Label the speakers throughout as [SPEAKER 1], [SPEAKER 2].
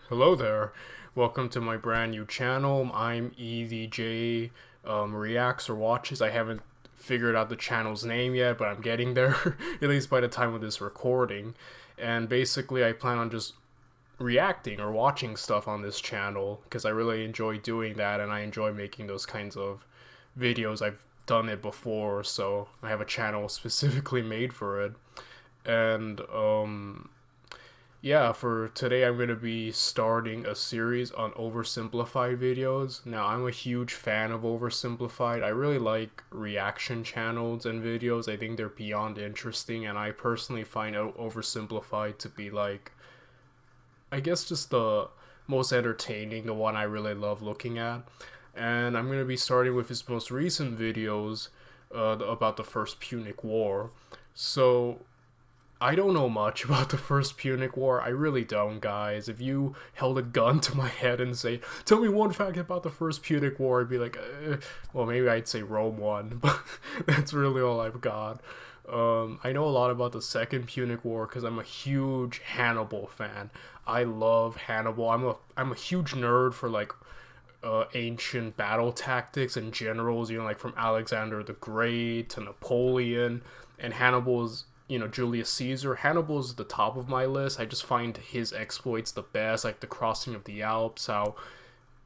[SPEAKER 1] Hello there, welcome to my brand new channel. I'm EVJ Reacts or Watches. I haven't figured out the channel's name yet, but I'm getting there, at least by the time of this recording. And basically I plan on just reacting or watching stuff on this channel, because I really enjoy doing that and I enjoy making those kinds of videos. I've done it before, so I have a channel specifically made for it. And yeah, for today I'm going to be starting a series on oversimplified videos. Now, I'm a huge fan of oversimplified. I really like reaction channels and videos. I think they're beyond interesting, and I personally find oversimplified to be like, I guess, just the most entertaining, the one I really love looking at. And I'm going to be starting with his most recent videos about the First Punic War. So I don't know much about the First Punic War. I really don't, guys. If you held a gun to my head and say, tell me one fact about the First Punic War, I'd be like, well, maybe I'd say Rome won, but that's really all I've got. I know a lot about the Second Punic War because I'm a huge Hannibal fan. I love Hannibal. I'm a huge nerd for like ancient battle tactics and generals, you know, like from Alexander the Great to Napoleon, and Hannibal's, you know, Julius Caesar. Hannibal's at the top of my list. I just find his exploits the best, like the crossing of the Alps, how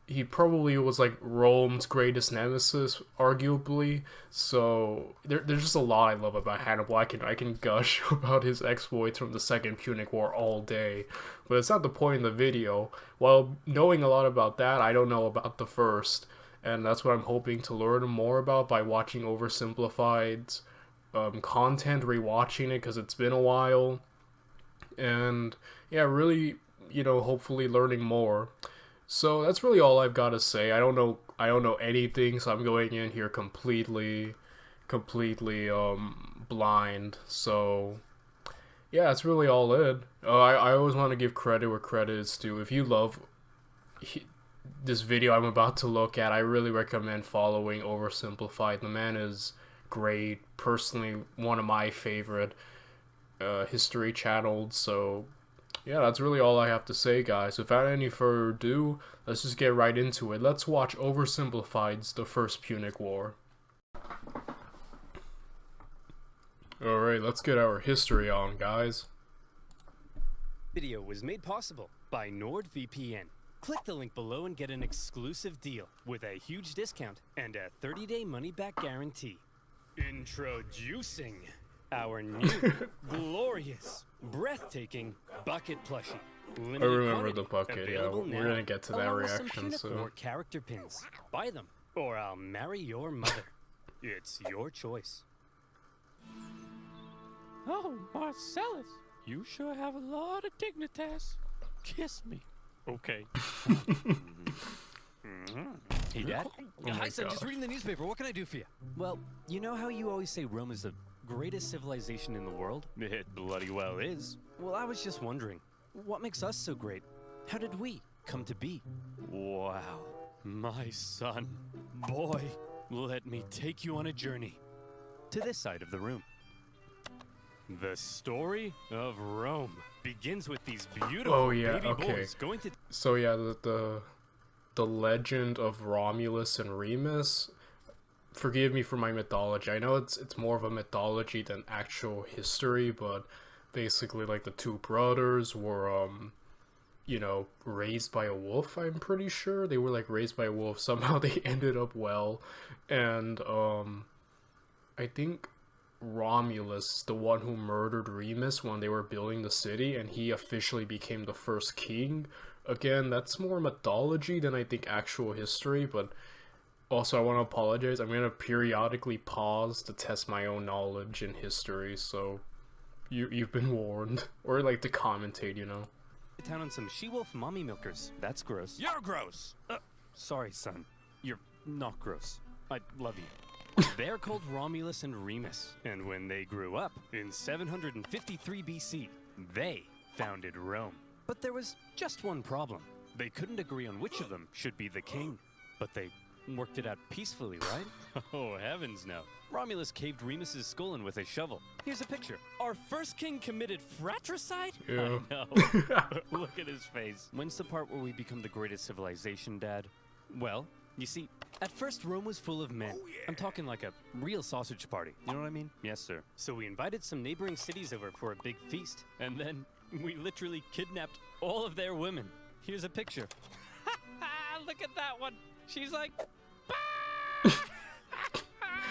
[SPEAKER 1] he probably was like Rome's greatest nemesis, arguably. So there's just a lot I love about Hannibal. I can gush about his exploits from the Second Punic War all day, but it's not the point of the video. While knowing a lot about that, I don't know about the first, and that's what I'm hoping to learn more about by watching Oversimplified's content, rewatching it because it's been a while, and yeah, really, you know, hopefully learning more. So that's really all I've got to say. I don't know anything, so I'm going in here completely blind. So yeah, that's really all it. I always want to give credit where credit is due. If you love this video I'm about to look at, I really recommend following Oversimplified. The man is great. Personally, one of my favorite history channels. So yeah, that's really all I have to say, guys. Without any further ado, let's just get right into it. Let's watch Oversimplified's The First Punic War. Alright, let's get our history on, guys.
[SPEAKER 2] Video was made possible by NordVPN. Click the link below and get an exclusive deal with a huge discount and a 30-day money-back guarantee. Introducing our new, glorious, breathtaking bucket plushie.
[SPEAKER 1] I remember the bucket, yeah. We're gonna get to that reaction soon.
[SPEAKER 2] Or character pins. Buy them, or I'll marry your mother. It's your choice.
[SPEAKER 3] Oh, Marcellus, you sure have a lot of dignitas. Kiss me. Okay.
[SPEAKER 2] Hey, Dad.
[SPEAKER 1] Oh
[SPEAKER 2] Hi,
[SPEAKER 1] my
[SPEAKER 2] son. Just
[SPEAKER 1] gosh.
[SPEAKER 2] reading the newspaper. What can I do for you? Well, you know how you always say Rome is the greatest civilization in the world? It bloody well is. Well, I was just wondering, what makes us so great? How did we come to be? Wow. My son. Boy, let me take you on a journey. To this side of the room. The story of Rome begins with these beautiful baby boys going to...
[SPEAKER 1] So yeah, the legend of Romulus and Remus. Forgive me for my mythology. I know it's more of a mythology than actual history, but basically, like, the two brothers were you know, raised by a wolf. I'm pretty sure they were like raised by a wolf. Somehow they ended up well, and I think Romulus, the one who murdered Remus when they were building the city, and he officially became the first king. Again, that's more mythology than I think actual history, but also I want to apologize. I'm going to periodically pause to test my own knowledge in history, so you've been warned. Or like to commentate, you know.
[SPEAKER 2] Town on some she-wolf mommy milkers. That's gross. You're gross! Sorry, son. You're not gross. I love you. They're called Romulus and Remus, and when they grew up, in 753 BC, they founded Rome. But there was just one problem. They couldn't agree on which of them should be the king. But they worked it out peacefully, right? Oh, heavens no. Romulus caved Remus's skull in with a shovel. Here's a picture. Our first king committed fratricide?
[SPEAKER 1] Yeah.
[SPEAKER 2] I know. Look at his face. When's the part where we become the greatest civilization, Dad? Well, you see, at first Rome was full of men. I'm talking like a real sausage party. You know what I mean? Yes, sir. So we invited some neighboring cities over for a big feast. And then we literally kidnapped all of their women. Here's a picture. Look at that one. She's like...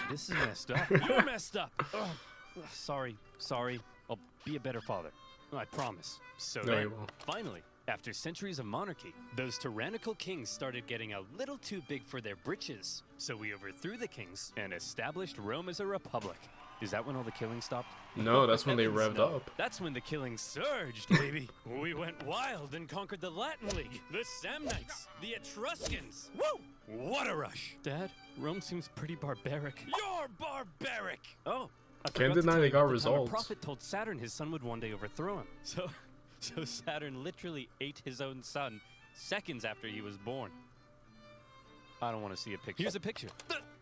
[SPEAKER 2] This is messed up. You're messed up. Ugh. Sorry. I'll be a better father. I promise. So
[SPEAKER 1] No,
[SPEAKER 2] then,
[SPEAKER 1] you won't.
[SPEAKER 2] finally, after centuries of monarchy, those tyrannical kings started getting a little too big for their britches. So we overthrew the kings and established Rome as a republic. Is that when all the killing stopped?
[SPEAKER 1] No, that's when they
[SPEAKER 2] Heavens,
[SPEAKER 1] revved
[SPEAKER 2] no.
[SPEAKER 1] up.
[SPEAKER 2] That's when the killing surged, baby. We went wild and conquered the Latin League, the Samnites, the Etruscans. Woo! What a rush. Dad, Rome seems pretty barbaric. You're barbaric! Oh, I
[SPEAKER 1] Can't
[SPEAKER 2] forgot to
[SPEAKER 1] deny
[SPEAKER 2] tell
[SPEAKER 1] they
[SPEAKER 2] you
[SPEAKER 1] got
[SPEAKER 2] about the time
[SPEAKER 1] results.
[SPEAKER 2] A prophet told Saturn his son would one day overthrow him. So Saturn literally ate his own son seconds after he was born. I don't want to see a picture. Here's a picture.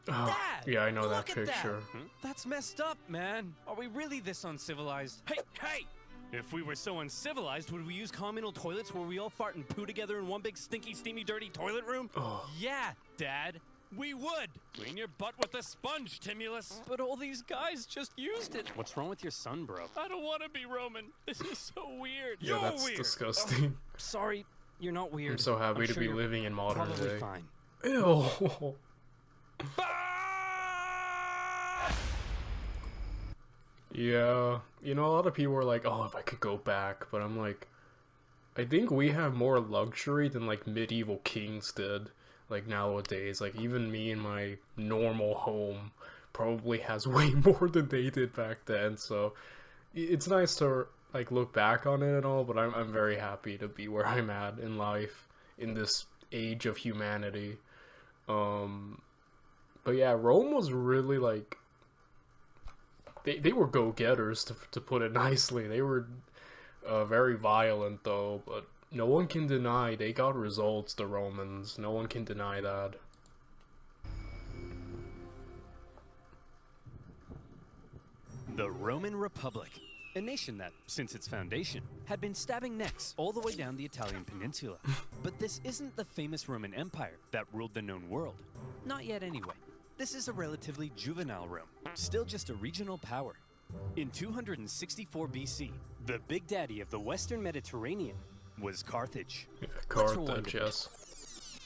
[SPEAKER 1] Oh,
[SPEAKER 2] Dad,
[SPEAKER 1] yeah, I know that
[SPEAKER 2] look at
[SPEAKER 1] picture.
[SPEAKER 2] That's messed up, man. Are we really this uncivilized? Hey! If we were so uncivilized, would we use communal toilets where we all fart and poo together in one big stinky, steamy, dirty toilet room?
[SPEAKER 1] Oh.
[SPEAKER 2] Yeah, Dad. We would. Clean your butt with a sponge, Timulus. But all these guys just used it. What's wrong with your son, bro? I don't want to be Roman. This is so weird.
[SPEAKER 1] Yeah, that's
[SPEAKER 2] weird.
[SPEAKER 1] disgusting.
[SPEAKER 2] Sorry, you're not weird.
[SPEAKER 1] I'm so happy to
[SPEAKER 2] sure
[SPEAKER 1] be
[SPEAKER 2] you're
[SPEAKER 1] living in modern
[SPEAKER 2] probably
[SPEAKER 1] day.
[SPEAKER 2] fine.
[SPEAKER 1] Ew. Yeah, you know, a lot of people are like, oh, if I could go back, but I'm like, I think we have more luxury than like medieval kings did, like nowadays. Like even me in my normal home probably has way more than they did back then, so it's nice to like look back on it and all, but I'm very happy to be where I'm at in life, in this age of humanity. But yeah, Rome was really like, they were go-getters, to put it nicely. They were very violent though, but no one can deny they got results, the Romans. No one can deny that.
[SPEAKER 2] The Roman Republic, a nation that, since its foundation, had been stabbing necks all the way down the Italian peninsula. But this isn't the famous Roman Empire that ruled the known world. Not yet anyway. This is a relatively juvenile Rome, still just a regional power. In 264 BC, the big daddy of the Western Mediterranean was Carthage.
[SPEAKER 1] Yeah,
[SPEAKER 2] Let's rewind a
[SPEAKER 1] Carthage,
[SPEAKER 2] bit.
[SPEAKER 1] yes.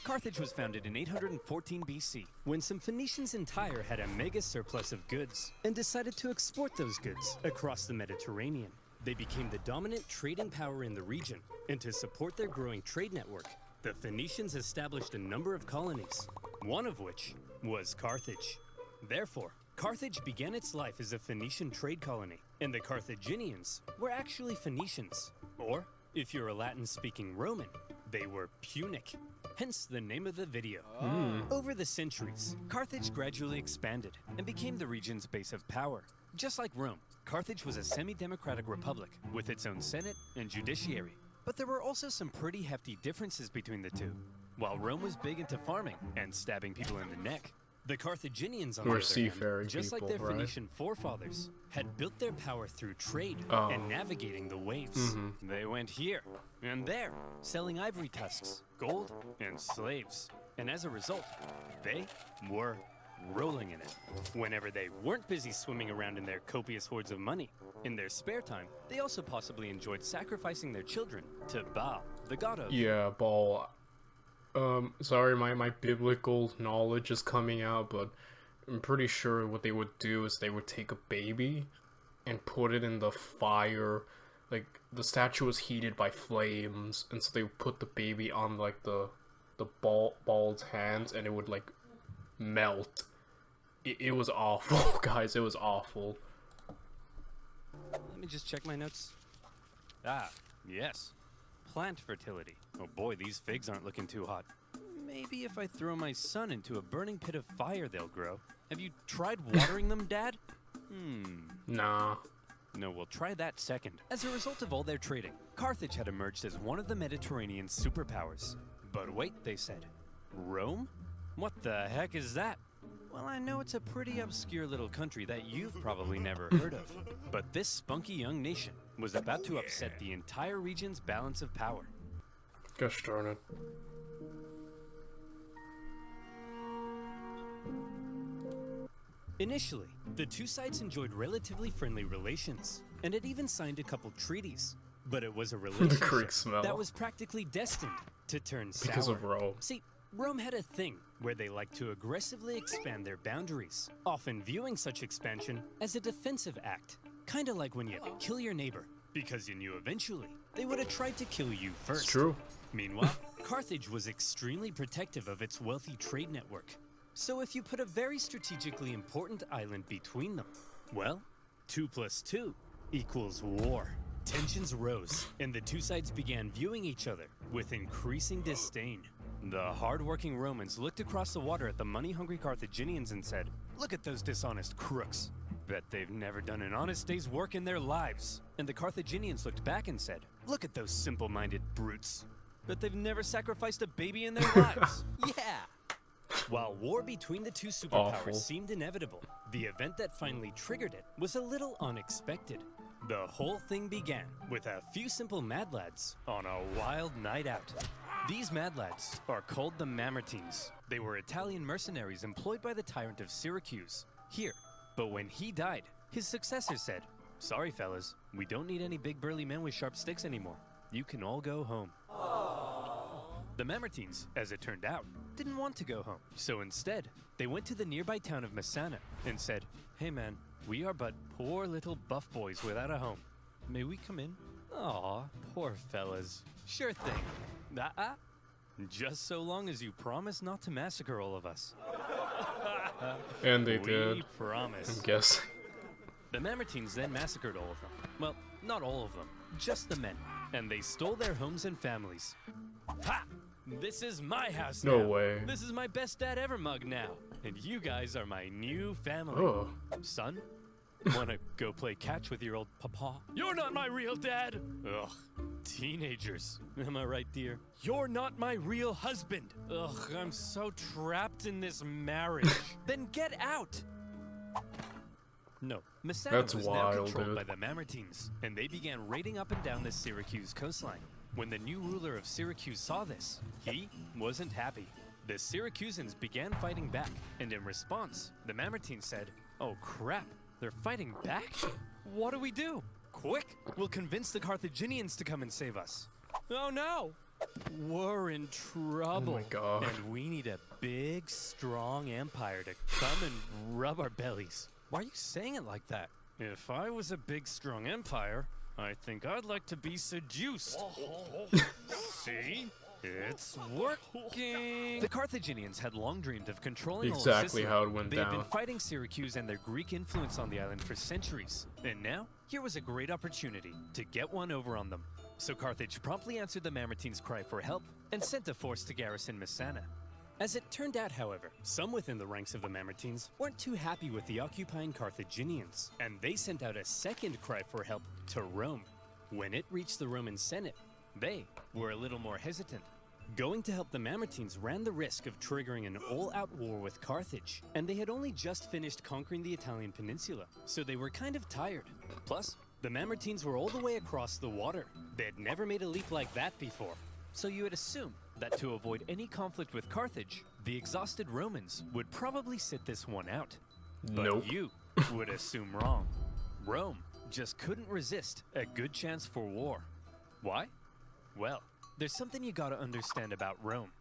[SPEAKER 2] Carthage was founded in 814 BC, when some Phoenicians in Tyre had a mega surplus of goods and decided to export those goods across the Mediterranean. They became the dominant trading power in the region, and to support their growing trade network, the Phoenicians established a number of colonies, one of which was Carthage. Therefore, Carthage began its life as a Phoenician trade colony, and the Carthaginians were actually Phoenicians. Or, if you're a Latin-speaking Roman, they were Punic, hence the name of the video. Over the centuries, Carthage gradually expanded and became the region's base of power. Just like Rome, Carthage was a semi-democratic republic with its own senate and judiciary. But there were also some pretty hefty differences between the two. While Rome was big into farming and stabbing people in the neck, the Carthaginians, on the
[SPEAKER 1] Who are
[SPEAKER 2] other
[SPEAKER 1] seafaring
[SPEAKER 2] hand, just like
[SPEAKER 1] people,
[SPEAKER 2] their
[SPEAKER 1] right?
[SPEAKER 2] Phoenician forefathers, had built their power through trade
[SPEAKER 1] Oh.
[SPEAKER 2] and navigating the waves. They went here and there, selling ivory tusks, gold, and slaves. And as a result, they were rolling in it. Whenever they weren't busy swimming around in their copious hoards of money, in their spare time, they also possibly enjoyed sacrificing their children to Baal, the god of...
[SPEAKER 1] Yeah, Baal. Sorry, my biblical knowledge is coming out, but I'm pretty sure what they would do is they would take a baby and put it in the fire. Like, the statue was heated by flames, and so they would put the baby on, like, the Baal's hands, and it would, like, melt. It was awful, guys, it was awful.
[SPEAKER 2] Let me just check my notes. Ah, yes. Plant fertility. Oh boy, these figs aren't looking too hot. Maybe if I throw my son into a burning pit of fire, they'll grow. Have you tried watering them, Dad?
[SPEAKER 1] Nah.
[SPEAKER 2] No, we'll try that second. As a result of all their trading, Carthage had emerged as one of the Mediterranean superpowers. But wait, they said. Rome? What the heck is that? Well, I know it's a pretty obscure little country that you've probably never heard of. But this spunky young nation was about to upset the entire region's balance of power.
[SPEAKER 1] Gosh darn it.
[SPEAKER 2] Initially, the two sides enjoyed relatively friendly relations, and it even signed a couple treaties. But it was a
[SPEAKER 1] The
[SPEAKER 2] relationship
[SPEAKER 1] creek smell.
[SPEAKER 2] that was practically destined to turn sour.
[SPEAKER 1] Because of Rome.
[SPEAKER 2] See, Rome had a thing where they liked to aggressively expand their boundaries, often viewing such expansion as a defensive act. Kinda like when you kill your neighbor, because you knew eventually they would have tried to kill you first.
[SPEAKER 1] It's true.
[SPEAKER 2] Meanwhile, Carthage was extremely protective of its wealthy trade network. So if you put a very strategically important island between them, well, 2 + 2 equals war. Tensions rose, and the two sides began viewing each other with increasing disdain. The hard-working Romans looked across the water at the money-hungry Carthaginians and said, "Look at those dishonest crooks. Bet they've never done an honest day's work in their lives." And the Carthaginians looked back and said, "Look at those simple-minded brutes. Bet they've never sacrificed a baby in their lives." Yeah! While war between the two superpowers
[SPEAKER 1] Awful.
[SPEAKER 2] seemed inevitable, the event that finally triggered it was a little unexpected. The whole thing began with a few simple mad lads on a wild night out. These mad lads are called the Mamertines. They were Italian mercenaries employed by the tyrant of Syracuse here. But when he died, his successor said, "Sorry fellas, we don't need any big burly men with sharp sticks anymore. You can all go home." The Mamertines, as it turned out, didn't want to go home. So instead, they went to the nearby town of Messana and said, "Hey man, we are but poor little buff boys without a home. May we come in?" Aw, poor fellas. Sure thing. Just so long as you promise not to massacre all of us.
[SPEAKER 1] And they
[SPEAKER 2] We
[SPEAKER 1] did.
[SPEAKER 2] promise.
[SPEAKER 1] I'm guessing.
[SPEAKER 2] The Mamertines then massacred all of them. Well, not all of them, just the men. And they stole their homes and families. Ha! This is my house now.
[SPEAKER 1] No way.
[SPEAKER 2] This is my best dad ever mug now. And you guys are my new family.
[SPEAKER 1] Oh.
[SPEAKER 2] Son, wanna go play catch with your old papa? You're not my real dad! Ugh. Teenagers. Am I right, dear? You're not my real husband. Ugh, I'm so trapped in this marriage. Then get out! No, Messana
[SPEAKER 1] That's
[SPEAKER 2] was now
[SPEAKER 1] wild,
[SPEAKER 2] controlled
[SPEAKER 1] dude.
[SPEAKER 2] by the Mamertines, and they began raiding up and down the Syracuse coastline. When the new ruler of Syracuse saw this, he wasn't happy. The Syracusans began fighting back, and in response, the Mamertines said, "Oh crap, they're fighting back? What do we do? Quick, we'll convince the Carthaginians to come and save us." Oh no! We're in trouble.
[SPEAKER 1] Oh my God.
[SPEAKER 2] And we need a big, strong empire to come and rub our bellies. Why are you saying it like that? If I was a big, strong empire, I think I'd like to be seduced. See? It's working! The Carthaginians had long dreamed of controlling all of
[SPEAKER 1] Exactly
[SPEAKER 2] Sicily.
[SPEAKER 1] how it went
[SPEAKER 2] They had
[SPEAKER 1] down.
[SPEAKER 2] been fighting Syracuse and their Greek influence on the island for centuries. And now, here was a great opportunity to get one over on them. So Carthage promptly answered the Mamertines' cry for help and sent a force to garrison Messana. As it turned out, however, some within the ranks of the Mamertines weren't too happy with the occupying Carthaginians, and they sent out a second cry for help to Rome. When it reached the Roman Senate, they were a little more hesitant. Going to help the Mamertines ran the risk of triggering an all-out war with Carthage, and they had only just finished conquering the Italian peninsula, so they were kind of tired. Plus, the Mamertines were all the way across the water. They had never made a leap like that before. So you would assume that to avoid any conflict with Carthage, the exhausted Romans would probably sit this one out. But
[SPEAKER 1] Nope.
[SPEAKER 2] you would assume wrong. Rome just couldn't resist a good chance for war. Why? Well, there's something you gotta understand about Rome.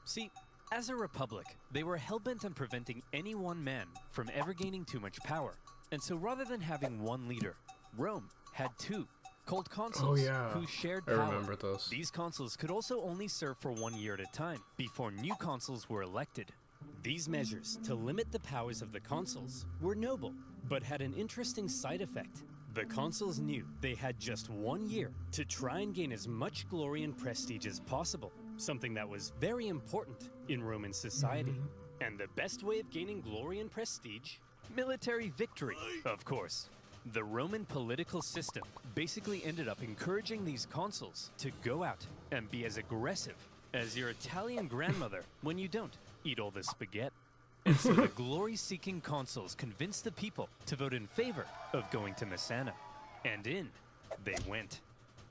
[SPEAKER 2] See, as a republic, they were hell-bent on preventing any one man from ever gaining too much power. And so rather than having one leader, Rome had two, called consuls,
[SPEAKER 1] Oh, yeah.
[SPEAKER 2] who shared
[SPEAKER 1] I
[SPEAKER 2] power.
[SPEAKER 1] remember this.
[SPEAKER 2] These consuls could also only serve for 1 year at a time before new consuls were elected. These measures to limit the powers of the consuls were noble, but had an interesting side effect. The consuls knew they had just 1 year to try and gain as much glory and prestige as possible, something that was very important in Roman society. And the best way of gaining glory and prestige? Military victory, of course. The Roman political system basically ended up encouraging these consuls to go out and be as aggressive as your Italian grandmother when you don't eat all the spaghetti. And so the glory-seeking consuls convinced the people to vote in favor of going to Messana. And in they went.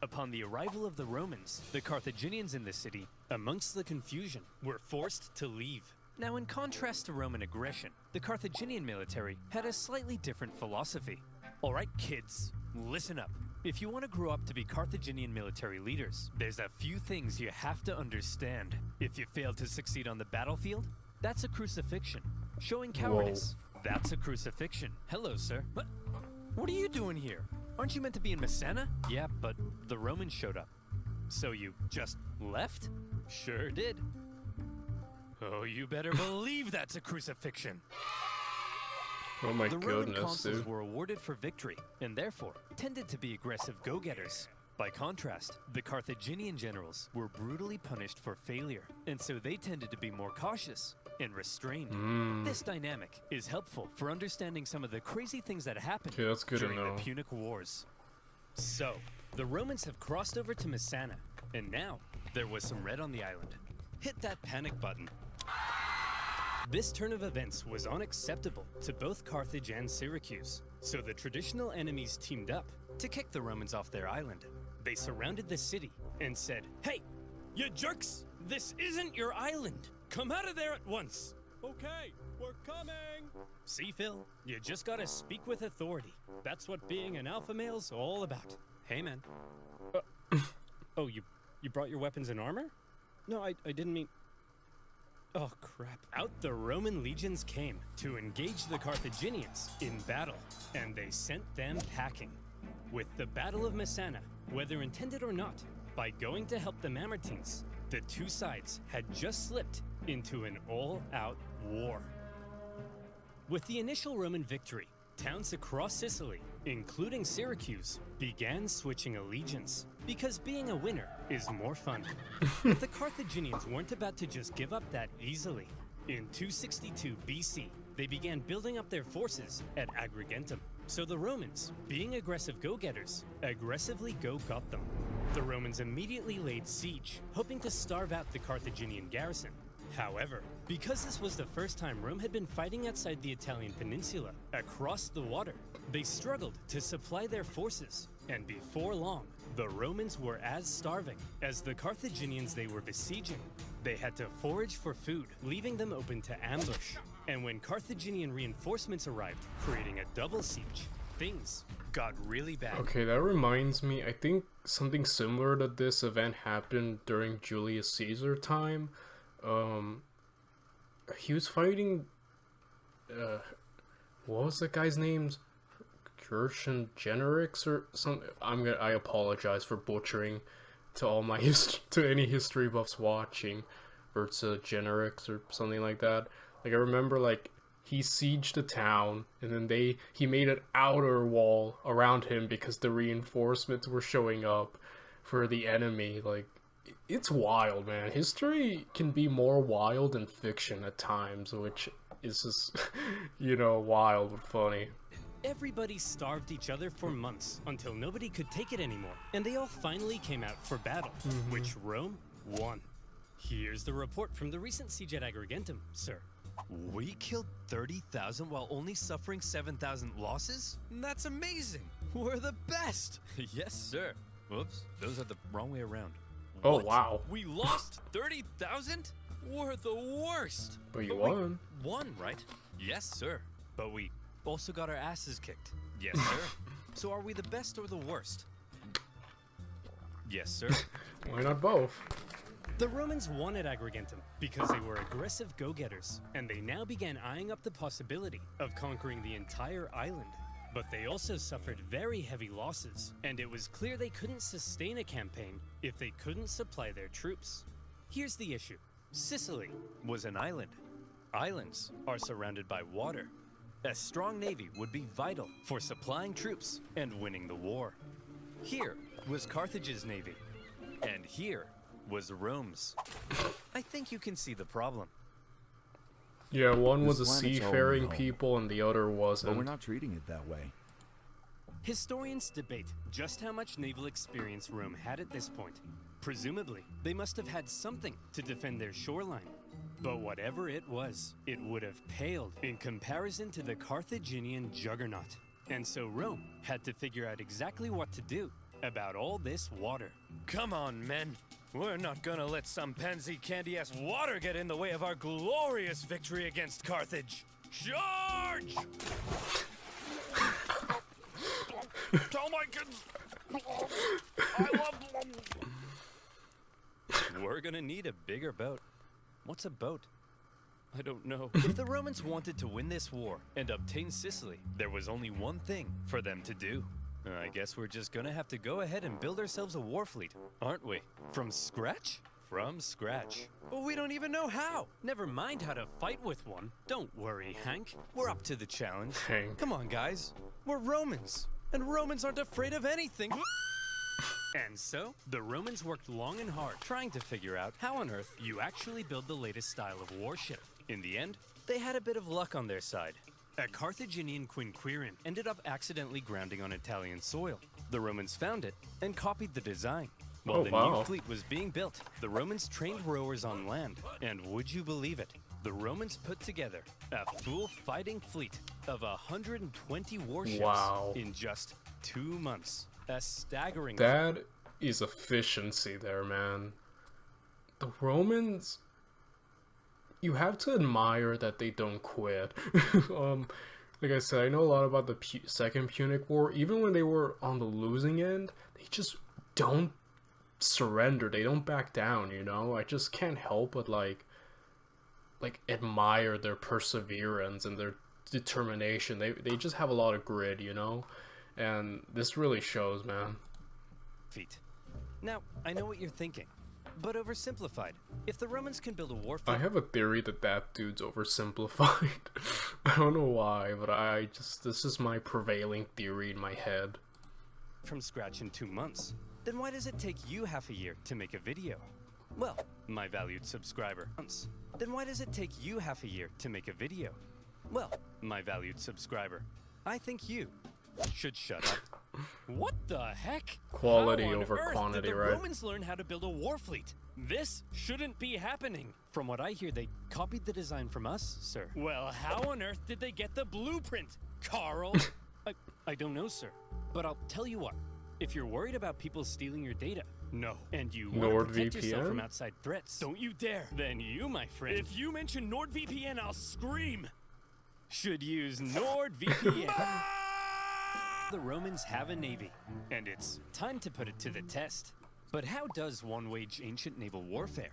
[SPEAKER 2] Upon the arrival of the Romans, the Carthaginians in the city, amongst the confusion, were forced to leave. Now, in contrast to Roman aggression, the Carthaginian military had a slightly different philosophy. All right, kids, listen up. If you want to grow up to be Carthaginian military leaders, there's a few things you have to understand. If you fail to succeed on the battlefield, that's a crucifixion. Showing cowardice, that's a crucifixion. Hello, sir. What are you doing here? Aren't you meant to be in Messana? Yeah, but the Romans showed up. So you just left? Sure did. Oh, you better believe that's a crucifixion.
[SPEAKER 1] Oh my
[SPEAKER 2] The Roman
[SPEAKER 1] goodness,
[SPEAKER 2] consuls
[SPEAKER 1] dude.
[SPEAKER 2] were awarded for victory, and therefore tended to be aggressive go-getters. By contrast, the Carthaginian generals were brutally punished for failure, and so they tended to be more cautious and restrained. This dynamic is helpful for understanding some of the crazy things that happened
[SPEAKER 1] Okay, that's good to
[SPEAKER 2] during
[SPEAKER 1] know.
[SPEAKER 2] the Punic Wars. So, the Romans have crossed over to Messana, and now there was some red on the island. Hit that panic button. This turn of events was unacceptable to both Carthage and Syracuse, so the traditional enemies teamed up to kick the Romans off their island. They surrounded the city and said, "Hey, you jerks! This isn't your island! Come out of there at once!" "Okay, we're coming!" See, Phil, you just gotta speak with authority. That's what being an alpha male's all about. Hey, man. Oh, you brought your weapons and armor? No, I didn't mean... Oh, crap. Out the Roman legions came to engage the Carthaginians in battle, and they sent them packing. With the Battle of Messana, whether intended or not, by going to help the Mamertines, the two sides had just slipped into an all-out war. With the initial Roman victory, towns across Sicily, including Syracuse, began switching allegiance, because being a winner is more fun. But the Carthaginians weren't about to just give up that easily. In 262 BC, they began building up their forces at Agrigentum. So the Romans, being aggressive go-getters, aggressively go-got them. The Romans immediately laid siege, hoping to starve out the Carthaginian garrison. However, because this was the first time Rome had been fighting outside the Italian peninsula, across the water, they struggled to supply their forces, and before long, the Romans were as starving as the Carthaginians they were besieging. They had to forage for food, leaving them open to ambush. And when Carthaginian reinforcements arrived, creating a double siege, things got really bad.
[SPEAKER 1] Okay, that reminds me, I think something similar to this event happened during Julius Caesar time. He was fighting, what was the guy's name? Vercingetorix or something. I apologize for butchering to all my to any history buffs watching. Vercingetorix or something like that. Like, I remember, like, he sieged the town, and then he made an outer wall around him because the reinforcements were showing up for the enemy. Like, it's wild, man. History can be more wild than fiction at times, which is just, wild but funny.
[SPEAKER 2] Everybody starved each other for months until nobody could take it anymore, and they all finally came out for battle, which Rome won. Here's the report from the recent siege at Agrigentum, sir. We killed 30,000 while only suffering 7,000 losses? That's amazing! We're the best! Yes, sir. Whoops, those are the wrong way around.
[SPEAKER 1] Oh,
[SPEAKER 2] What?
[SPEAKER 1] wow.
[SPEAKER 2] We lost 30,000? We're the worst!
[SPEAKER 1] But you
[SPEAKER 2] we
[SPEAKER 1] won.
[SPEAKER 2] won, right? Yes, sir. But we also got our asses kicked. Yes, sir. So are we the best or the worst? Yes, sir.
[SPEAKER 1] Why not both?
[SPEAKER 2] The Romans won at Agrigentum because they were aggressive go-getters, and they now began eyeing up the possibility of conquering the entire island. But they also suffered very heavy losses, and it was clear they couldn't sustain a campaign if they couldn't supply their troops. Here's the issue. Sicily was an island. Islands are surrounded by water. A strong navy would be vital for supplying troops and winning the war. Here was Carthage's navy, and here was Rome's. I think you can see the problem.
[SPEAKER 1] Yeah, one was a
[SPEAKER 4] This planet's all
[SPEAKER 1] seafaring
[SPEAKER 4] we know.
[SPEAKER 1] people and the other
[SPEAKER 4] But we're
[SPEAKER 1] wasn't.
[SPEAKER 4] not treating it that way.
[SPEAKER 2] Historians debate just how much naval experience Rome had at this point. Presumably, they must have had something to defend their shoreline. But whatever it was, it would have paled in comparison to the Carthaginian juggernaut. And so Rome had to figure out exactly what to do about all this water.
[SPEAKER 3] Come on, men. We're not gonna let some pansy candy-ass water get in the way of our glorious victory against Carthage. Charge! Tell my kids I love them.
[SPEAKER 2] We're gonna need a bigger boat. What's a boat?
[SPEAKER 3] I don't know.
[SPEAKER 2] If the Romans wanted to win this war and obtain Sicily, there was only one thing for them to do. I guess we're just gonna have to go ahead and build ourselves a war fleet, aren't we? From scratch? From scratch. Well, we don't even know how. Never mind how to fight with one. Don't worry, Hank. We're up to the challenge.
[SPEAKER 1] Hank.
[SPEAKER 2] Come on, guys. We're Romans, and Romans aren't afraid of anything. And so, the Romans worked long and hard trying to figure out how on earth you actually build the latest style of warship. In the end, they had a bit of luck on their side. A Carthaginian quinquereme ended up accidentally grounding on Italian soil. The Romans found it and copied the design. While the new fleet was being built, the Romans trained rowers on land. And would you believe it? The Romans put together a full fighting fleet of 120 warships in just 2 months. A staggering.
[SPEAKER 1] That is efficiency there, man. The Romans, you have to admire that they don't quit. Like I said, I know a lot about the Second Punic War. Even when they were on the losing end, they just don't surrender. They don't back down, you know? I just can't help but like admire their perseverance and their determination. They just have a lot of grit, you know? And this really shows, man.
[SPEAKER 2] Feet. Now, I know what you're thinking, but oversimplified. If the Romans can build a war fleet...
[SPEAKER 1] I have a theory that dude's oversimplified. I don't know why, but this is my prevailing theory in my head.
[SPEAKER 2] From scratch in 2 months, then why does it take you half a year to make a video? Well, my valued subscriber. Then why does it take you half a year to make a video? Well, my valued subscriber, I think you should shut up. What the heck?
[SPEAKER 1] Quality
[SPEAKER 2] how on
[SPEAKER 1] over
[SPEAKER 2] earth
[SPEAKER 1] quantity,
[SPEAKER 2] did the
[SPEAKER 1] right?
[SPEAKER 2] Romans learn how to build a war fleet? This shouldn't be happening. From what I hear, they copied the design from us, sir. Well, how on earth did they get the blueprint, Carl? I don't know, sir. But I'll tell you what. If you're worried about people stealing your data, no, and you want to protect yourself from outside threats, don't you dare. Then you, my friend, if you mention NordVPN, I'll scream. Should use NordVPN. The Romans have a navy, and it's time to put it to the test. But how does one wage ancient naval warfare?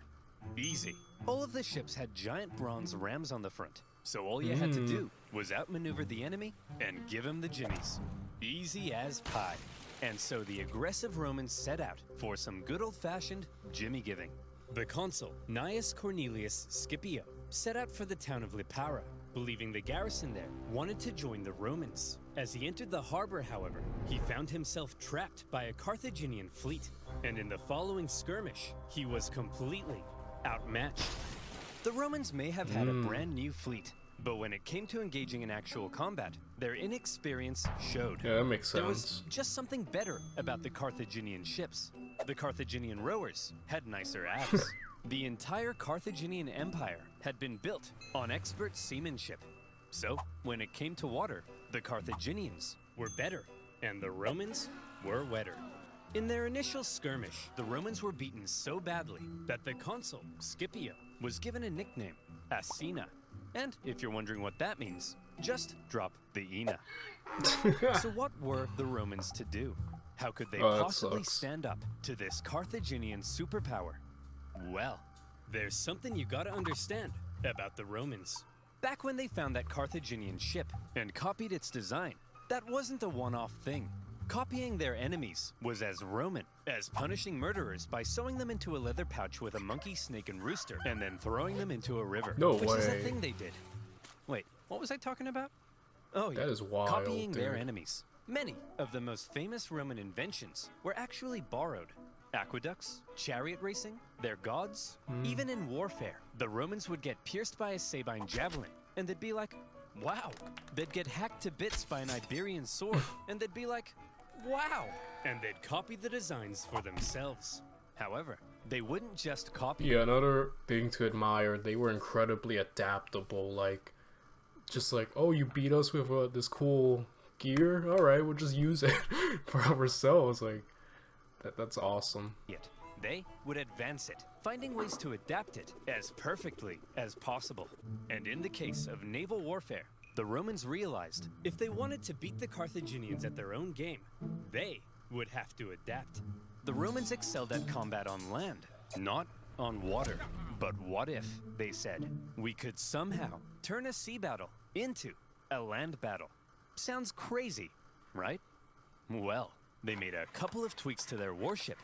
[SPEAKER 2] Easy. All of the ships had giant bronze rams on the front, so all you had to do was outmaneuver the enemy and give him the jimmies. Easy as pie. And so the aggressive Romans set out for some good old-fashioned jimmy giving. The consul, Gnaeus Cornelius Scipio, set out for the town of Lipara, believing the garrison there wanted to join the Romans. As he entered the harbor, however, he found himself trapped by a Carthaginian fleet, and in the following skirmish, he was completely outmatched. The Romans may have had a brand new fleet, but when it came to engaging in actual combat, their inexperience showed.
[SPEAKER 1] Yeah, that makes sense.
[SPEAKER 2] There was just something better about the Carthaginian ships. The Carthaginian rowers had nicer abs. The entire Carthaginian Empire had been built on expert seamanship. So, when it came to water, the Carthaginians were better, and the Romans were wetter. In their initial skirmish, the Romans were beaten so badly that the consul, Scipio, was given a nickname, Asina. And if you're wondering what that means, just drop the Ina. So what were the Romans to do? How could they possibly stand up to this Carthaginian superpower? Well, there's something you gotta understand about the Romans. Back when they found that Carthaginian ship and copied its design, that wasn't a one-off thing. Copying their enemies was as Roman as punishing murderers by sewing them into a leather pouch with a monkey, snake, and rooster, and then throwing them into a river.
[SPEAKER 1] No
[SPEAKER 2] which
[SPEAKER 1] way.
[SPEAKER 2] is a thing they did. Wait, what was I talking about? Oh yeah,
[SPEAKER 1] That is wild,
[SPEAKER 2] copying their
[SPEAKER 1] dude.
[SPEAKER 2] enemies. Many of the most famous Roman inventions were actually borrowed. Aqueducts, chariot racing, their gods. Even in warfare, the Romans would get pierced by a Sabine javelin, and they'd be like, wow. They'd get hacked to bits by an Iberian sword, and they'd be like, wow. And they'd copy the designs for themselves. However, they wouldn't just copy.
[SPEAKER 1] Yeah, another thing to admire, they were incredibly adaptable. Like, just like, oh, you beat us with this cool gear? Alright, we'll just use it for ourselves. Like, that's awesome.
[SPEAKER 2] It. They would advance it, finding ways to adapt it as perfectly as possible. And in the case of naval warfare, the Romans realized if they wanted to beat the Carthaginians at their own game, they would have to adapt. The Romans excelled at combat on land, not on water. But what if, they said, we could somehow turn a sea battle into a land battle? Sounds crazy, right? Well, they made a couple of tweaks to their warship,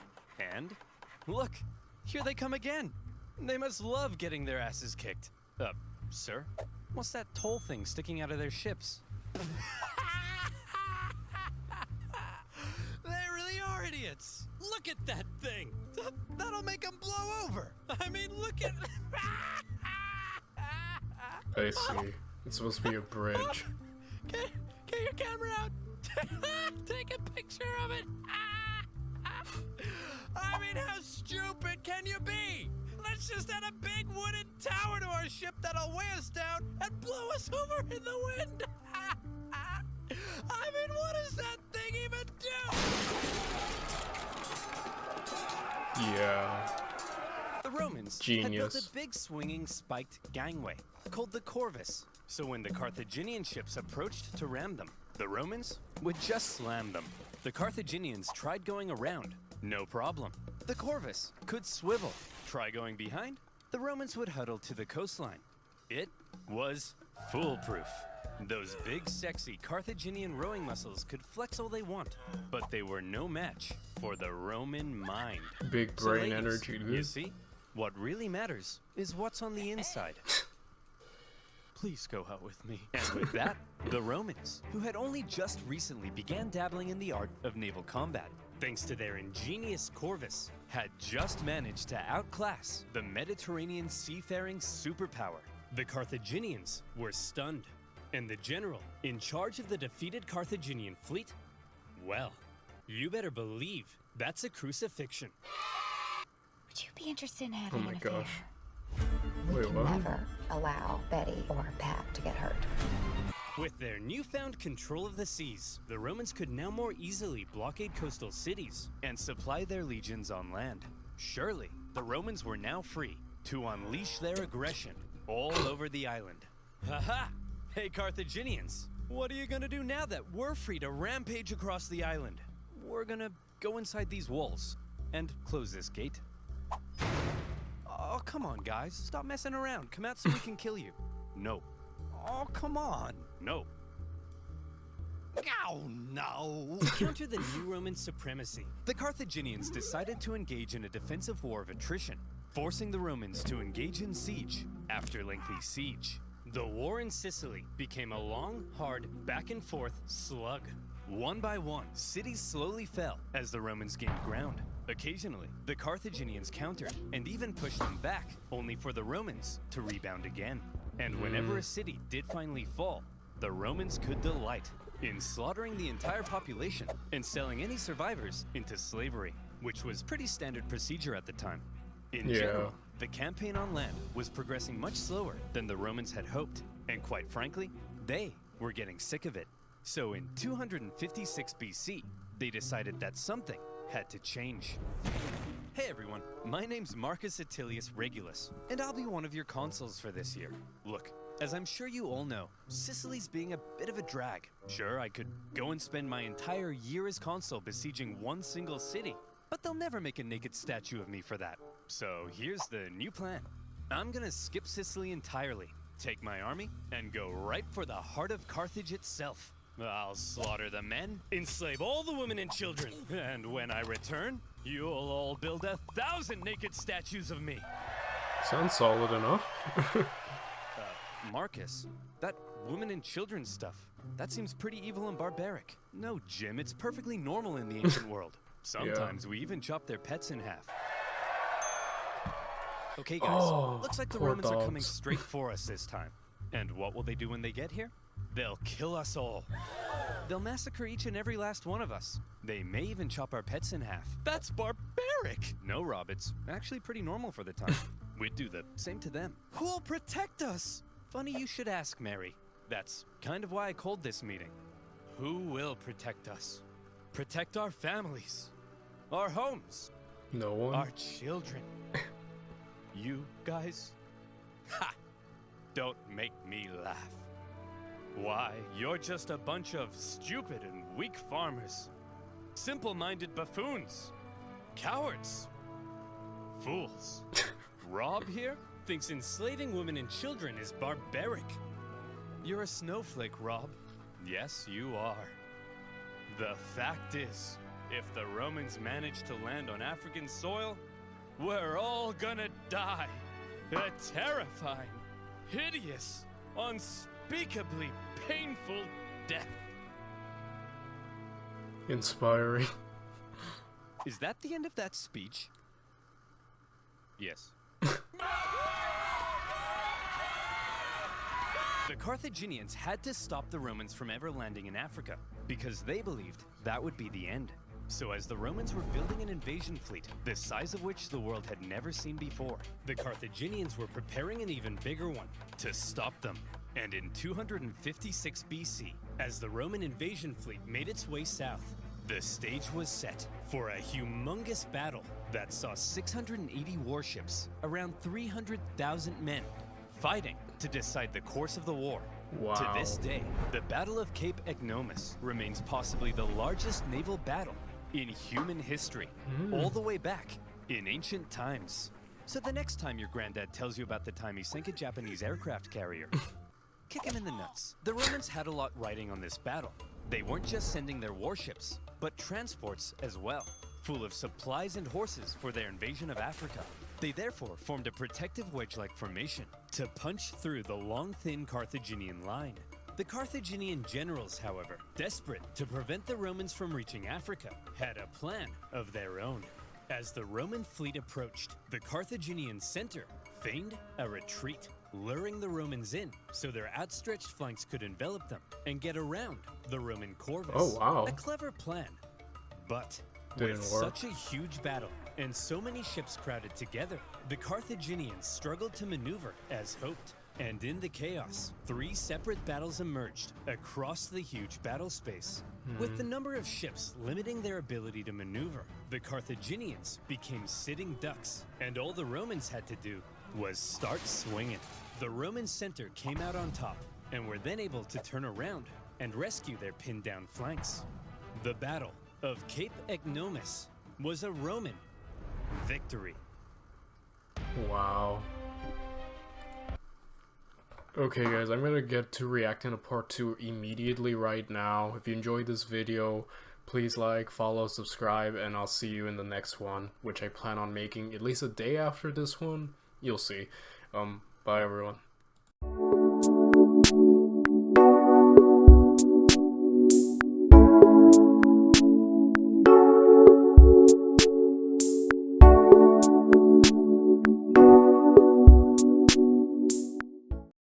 [SPEAKER 2] and look, here they come again. They must love getting their asses kicked. Sir? What's that toll thing sticking out of their ships?
[SPEAKER 3] They really are idiots. Look at that thing. That'll make them blow over. I mean, look at...
[SPEAKER 1] I see. It's supposed to be a bridge.
[SPEAKER 3] Get your camera out. Take a picture of it. I mean, how stupid can you be? Let's just add a big wooden tower to our ship that'll weigh us down and blow us over in the wind. I mean, what does that thing even do?
[SPEAKER 1] Yeah.
[SPEAKER 2] The Romans had built a big swinging spiked gangway called the Corvus. So when the Carthaginian ships approached to ram them, the Romans would just slam them. The Carthaginians tried going around. No problem. The Corvus could swivel. Try going behind. The Romans would huddle to the coastline. It was foolproof. Those big, sexy Carthaginian rowing muscles could flex all they want, but they were no match for the Roman mind.
[SPEAKER 1] Big
[SPEAKER 2] So
[SPEAKER 1] brain
[SPEAKER 2] ladies,
[SPEAKER 1] energy, dude.
[SPEAKER 2] You see, what really matters is what's on the inside. Please go out with me. And with that, the Romans, who had only just recently began dabbling in the art of naval combat, thanks to their ingenious Corvus, had just managed to outclass the Mediterranean seafaring superpower. The Carthaginians were stunned, and the general in charge of the defeated Carthaginian fleet, well, you better believe that's a crucifixion.
[SPEAKER 4] Would you be interested in
[SPEAKER 1] Oh
[SPEAKER 4] having
[SPEAKER 1] my
[SPEAKER 4] an affair?
[SPEAKER 1] gosh. Wait, what?
[SPEAKER 4] Never allow Betty or Pat to get hurt.
[SPEAKER 2] With their newfound control of the seas, the Romans could now more easily blockade coastal cities and supply their legions on land. Surely, the Romans were now free to unleash their aggression all over the island. Haha! Hey Carthaginians, what are you gonna do now that we're free to rampage across the island? We're gonna go inside these walls and close this gate. Oh, come on, guys. Stop messing around. Come out so we can kill you. No. Oh, come on. No.
[SPEAKER 3] Oh, no.
[SPEAKER 2] To counter the new Roman supremacy, the Carthaginians decided to engage in a defensive war of attrition, forcing the Romans to engage in siege. After lengthy siege, the war in Sicily became a long, hard, back-and-forth slug. One by one, cities slowly fell as the Romans gained ground. Occasionally, the Carthaginians countered and even pushed them back, only for the Romans to rebound again. And whenever a city did finally fall, the Romans could delight in slaughtering the entire population and selling any survivors into slavery, which was pretty standard procedure at the time. In general, the campaign on land was progressing much slower than the Romans had hoped, and quite frankly, they were getting sick of it. So in 256 BC, they decided that something had to change. Hey everyone, my name's Marcus Attilius Regulus, and I'll be one of your consuls for this year. Look, as I'm sure you all know, Sicily's being a bit of a drag. Sure, I could go and spend my entire year as consul besieging one single city, but they'll never make a naked statue of me for that. So here's the new plan. I'm gonna skip Sicily entirely, take my army, and go right for the heart of Carthage itself. I'll slaughter the men, enslave all the women and children, and when I return, you'll all build 1,000 naked statues of me.
[SPEAKER 1] Sounds solid enough.
[SPEAKER 2] Marcus, that women and children stuff, that seems pretty evil and barbaric. No, Jim, it's perfectly normal in the ancient world. Sometimes we even chop their pets in half. Okay, guys, looks like the
[SPEAKER 1] poor
[SPEAKER 2] Romans are coming
[SPEAKER 1] dogs.
[SPEAKER 2] straight for us this time. And what will they do when they get here?
[SPEAKER 3] They'll kill us all.
[SPEAKER 2] They'll massacre each and every last one of us. They may even chop our pets in half.
[SPEAKER 3] That's barbaric!
[SPEAKER 2] No, Rob, it's actually pretty normal for the time. We'd do the same to them.
[SPEAKER 3] Who'll protect us?
[SPEAKER 2] Funny you should ask, Mary. That's kind of why I called this meeting.
[SPEAKER 3] Who will protect us? Protect our families, our homes,
[SPEAKER 1] No one.
[SPEAKER 3] our children. You guys? Ha! Don't make me laugh. Why, you're just a bunch of stupid and weak farmers. Simple-minded buffoons. Cowards. Fools. Rob here thinks enslaving women and children is barbaric. You're a snowflake, Rob. Yes, you are. The fact is, if the Romans manage to land on African soil, we're all gonna die. A terrifying, hideous, unspeakably painful death.
[SPEAKER 1] Inspiring.
[SPEAKER 2] Is that the end of that speech?
[SPEAKER 3] Yes.
[SPEAKER 2] The Carthaginians had to stop the Romans from ever landing in Africa because they believed that would be the end. So as the Romans were building an invasion fleet, the size of which the world had never seen before, the Carthaginians were preparing an even bigger one to stop them. And in 256 BC, as the Roman invasion fleet made its way south, the stage was set for a humongous battle that saw 680 warships, around 300,000 men, fighting to decide the course of the war.
[SPEAKER 1] Wow.
[SPEAKER 2] To this day, the Battle of Cape Ignomus remains possibly the largest naval battle in human history, all the way back in ancient times. So the next time your granddad tells you about the time he sank a Japanese aircraft carrier, kick him in the nuts. The Romans had a lot riding on this battle. They weren't just sending their warships, but transports as well, full of supplies and horses for their invasion of Africa. They therefore formed a protective wedge-like formation to punch through the long, thin Carthaginian line. The Carthaginian generals, however, desperate to prevent the Romans from reaching Africa, had a plan of their own. As the Roman fleet approached, the Carthaginian center feigned a retreat, luring the Romans in so their outstretched flanks could envelop them and get around the Roman corvus.
[SPEAKER 1] Oh, wow.
[SPEAKER 2] A clever plan. But
[SPEAKER 1] Didn't
[SPEAKER 2] with
[SPEAKER 1] work.
[SPEAKER 2] such a huge battle and so many ships crowded together, the Carthaginians struggled to maneuver as hoped. And in the chaos, 3 separate battles emerged across the huge battle space. With the number of ships limiting their ability to maneuver, the Carthaginians became sitting ducks, and all the Romans had to do was start swinging. The Roman center came out on top, and were then able to turn around and rescue their pinned down flanks. The Battle of Cape Ignomus was a Roman victory.
[SPEAKER 1] Wow. Okay guys, I'm gonna get to reacting to part 2 immediately right now. If you enjoyed this video, please like, follow, subscribe, and I'll see you in the next one, which I plan on making at least a day after this one. You'll see. Bye everyone.